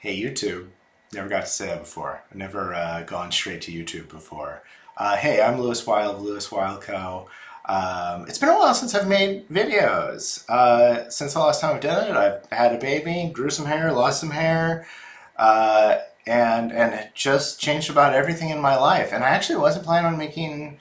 Hey, YouTube. Never got to say that before. I've never gone straight to YouTube before. Hey, I'm Lewis Weil of Lewis Weil Co. It's been a while since I've made videos. Since the last time I've done it, I've had a baby, grew some hair, lost some hair, and it just changed about everything in my life. And I actually wasn't planning on making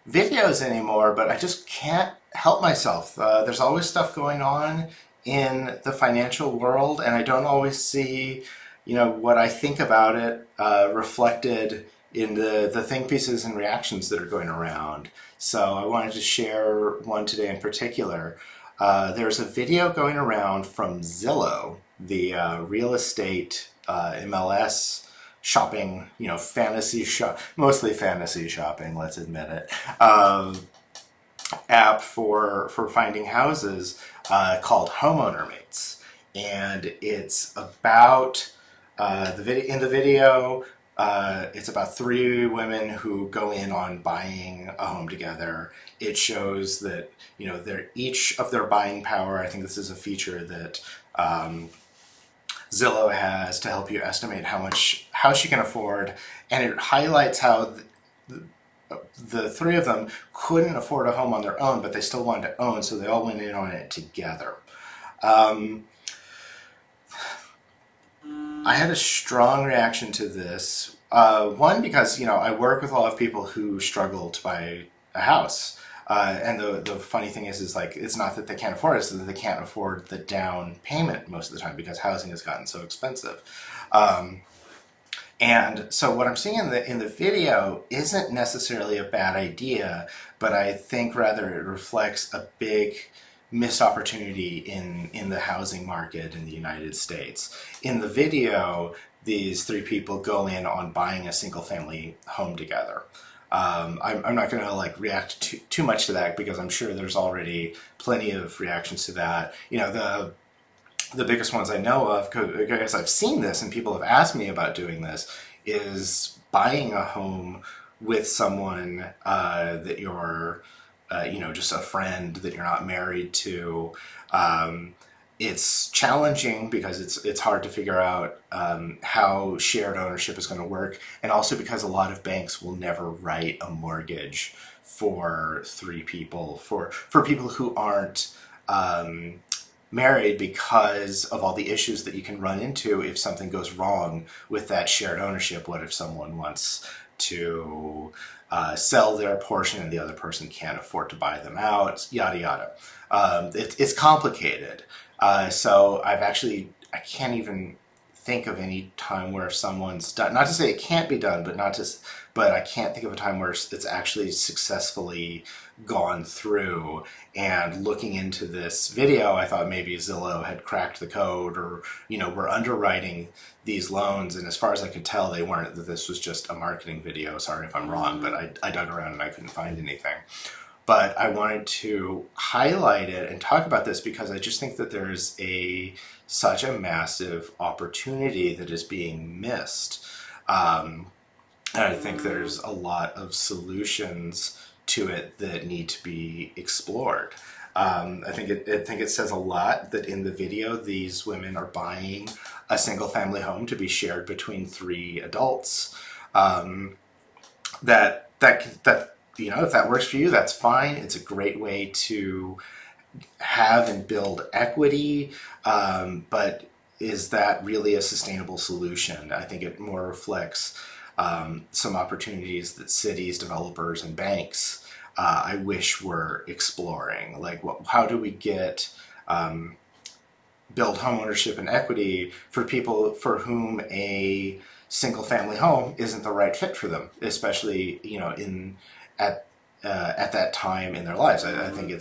videos anymore, but I just can't help myself. There's always stuff going on in the financial world, and I don't always see, what I think about it reflected in the think pieces and reactions that are going around. So I wanted to share one today in particular. There's a video going around from Zillow, the real estate MLS shopping, fantasy shop, mostly fantasy shopping, let's admit it, app for finding houses called Homeowner Mates. And it's about in the video, it's about three women who go in on buying a home together. It shows that they're each of their buying power. I think this is a feature that Zillow has to help you estimate how much house you can afford, and it highlights how the three of them couldn't afford a home on their own, but they still wanted to own, so they all went in on it together. I had a strong reaction to this. One, because I work with a lot of people who struggle to buy a house, and the funny thing is like it's not that they can't afford it; it's that they can't afford the down payment most of the time because housing has gotten so expensive. And so what I'm seeing in the video isn't necessarily a bad idea, but I think rather it reflects a big missed opportunity in the housing market in the United States. In the video, these three people go in on buying a single family home together. I'm not going to react too much to that because I'm sure there's already plenty of reactions to that. The biggest ones I know of, because I've seen this and people have asked me about doing this, is buying a home with someone that you're, just a friend that you're not married to. It's challenging because it's hard to figure out how shared ownership is going to work, and also because a lot of banks will never write a mortgage for three people, for people who aren't married, because of all the issues that you can run into if something goes wrong with that shared ownership. What if someone wants to sell their portion and the other person can't afford to buy them out, yada yada. It's complicated. So I can't even think of any time where someone's done, not to say it can't be done, but I can't think of a time where it's actually successfully gone through. And looking into this video, I thought maybe Zillow had cracked the code, or were underwriting these loans, and as far as I could tell, they weren't. That this was just a marketing video. Sorry if I'm wrong, but I dug around and I couldn't find anything. But I wanted to highlight it and talk about this because I just think that there's such a massive opportunity that is being missed. And I think there's a lot of solutions to it that need to be explored. I think it says a lot that in the video these women are buying a single family home to be shared between three adults. That if that works for you, that's fine. It's a great way to have and build equity, but is that really a sustainable solution? I think it more reflects some opportunities that cities, developers, and banks I wish were exploring. How do we build homeownership and equity for people for whom a single family home isn't the right fit for them, especially at that time in their lives. I think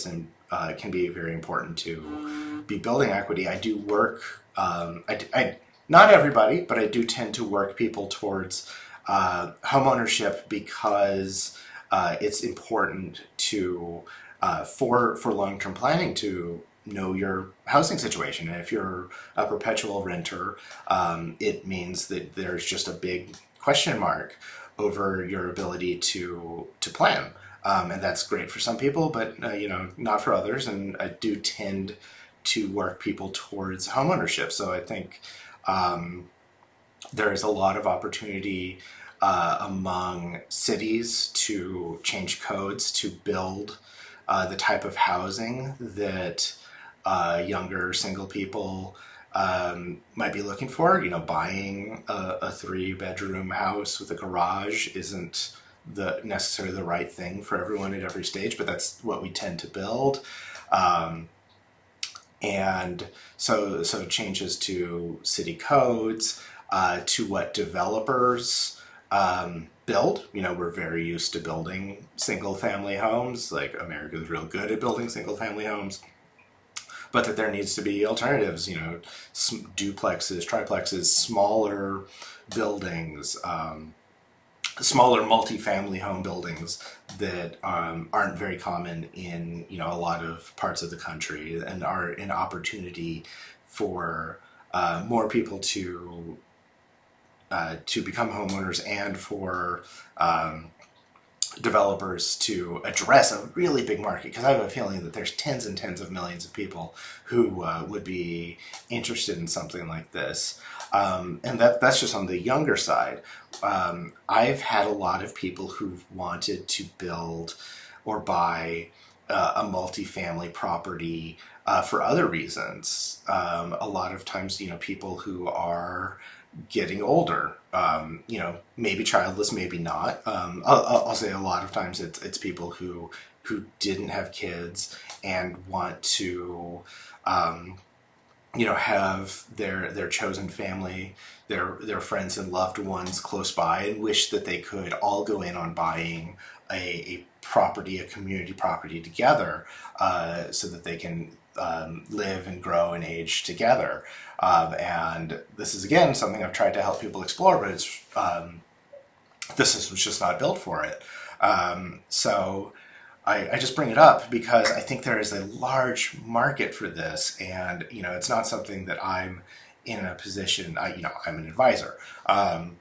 can be very important to be building equity. I do work. Not everybody, but I do tend to work people towards homeownership because it's important for long-term planning to know your housing situation. And if you're a perpetual renter, it means that there's just a big question mark over your ability to plan. And that's great for some people, but not for others. And I do tend to work people towards homeownership. So I think There is a lot of opportunity among cities to change codes to build the type of housing that younger single people might be looking for. You know, buying a three-bedroom house with a garage isn't necessarily the right thing for everyone at every stage, but that's what we tend to build. Um, and so changes to city codes, to what developers build. You know, we're very used to building single family homes. Like, America's real good at building single family homes, but that there needs to be alternatives. You know, duplexes, triplexes, smaller buildings, smaller multifamily home buildings that aren't very common in, you know, a lot of parts of the country, and are an opportunity for more people to become homeowners, and for developers to address a really big market, because I have a feeling that there's tens and tens of millions of people who would be interested in something like this. And that's just on the younger side. I've had a lot of people who've wanted to build or buy a multifamily property for other reasons. A lot of times, you know, people who are getting older, you know, maybe childless, maybe not. I'll say a lot of times it's people who didn't have kids and want to, you know, have their chosen family, their friends and loved ones close by, and wish that they could all go in on buying a property, a community property together, so that they can live and grow and age together. And this is, again, something I've tried to help people explore, but this was just not built for it. So I just bring it up because I think there is a large market for this, and, you know, it's not something that I'm in a position. You know, I'm an advisor. I'm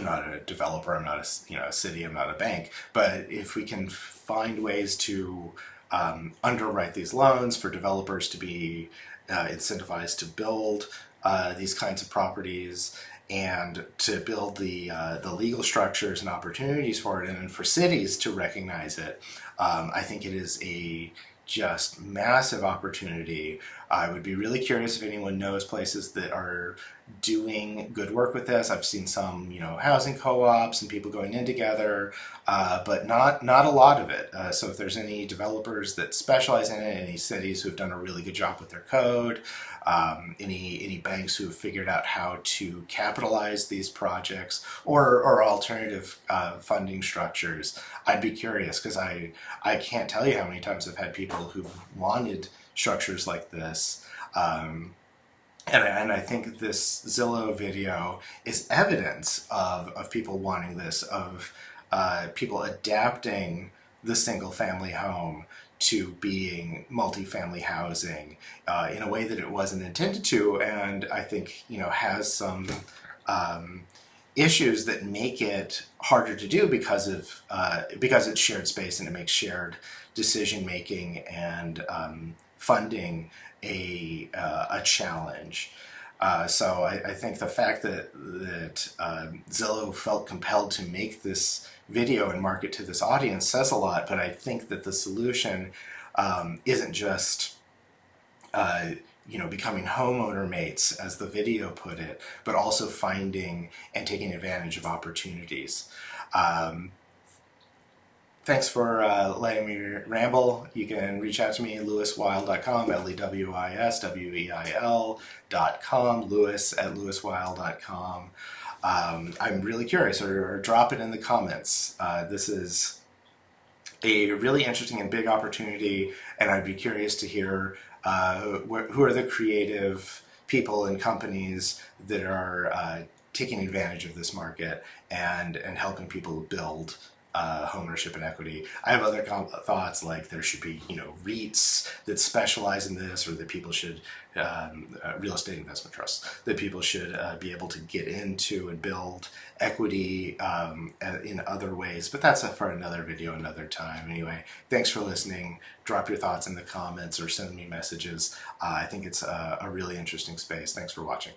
not a developer. I'm not a city. I'm not a bank. But if we can find ways to underwrite these loans for developers to be incentivized to build these kinds of properties, and to build the legal structures and opportunities for it, and for cities to recognize it, I think it is a just massive opportunity. I would be really curious if anyone knows places that are doing good work with this. I've seen some, you know, housing co-ops and people going in together, but not a lot of it. So if there's any developers that specialize in it, any cities who've done a really good job with their code, any banks who have figured out how to capitalize these projects, or alternative funding structures, I'd be curious, because I can't tell you how many times I've had people who've wanted structures like this. And I think this Zillow video is evidence of people wanting this, of people adapting the single family home to being multifamily housing in a way that it wasn't intended to, and I think, you know, has some issues that make it harder to do because it's shared space, and it makes shared decision making and funding a challenge. So I think the fact that Zillow felt compelled to make this video and market to this audience says a lot. But I think that the solution isn't just you know, becoming homeowner mates, as the video put it, but also finding and taking advantage of opportunities. Thanks for letting me ramble. You can reach out to me at lewisweil.com, LEWISWEIL.com, lewis@lewisweil.com. I'm really curious, or drop it in the comments. This is a really interesting and big opportunity, and I'd be curious to hear who are the creative people and companies that are taking advantage of this market, and helping people build home ownership and equity. I have other thoughts, like there should be, you know, REITs that specialize in this, or that people should, real estate investment trusts, that people should be able to get into and build equity in other ways. But that's for another video, another time. Anyway, thanks for listening. Drop your thoughts in the comments or send me messages. I think it's a really interesting space. Thanks for watching.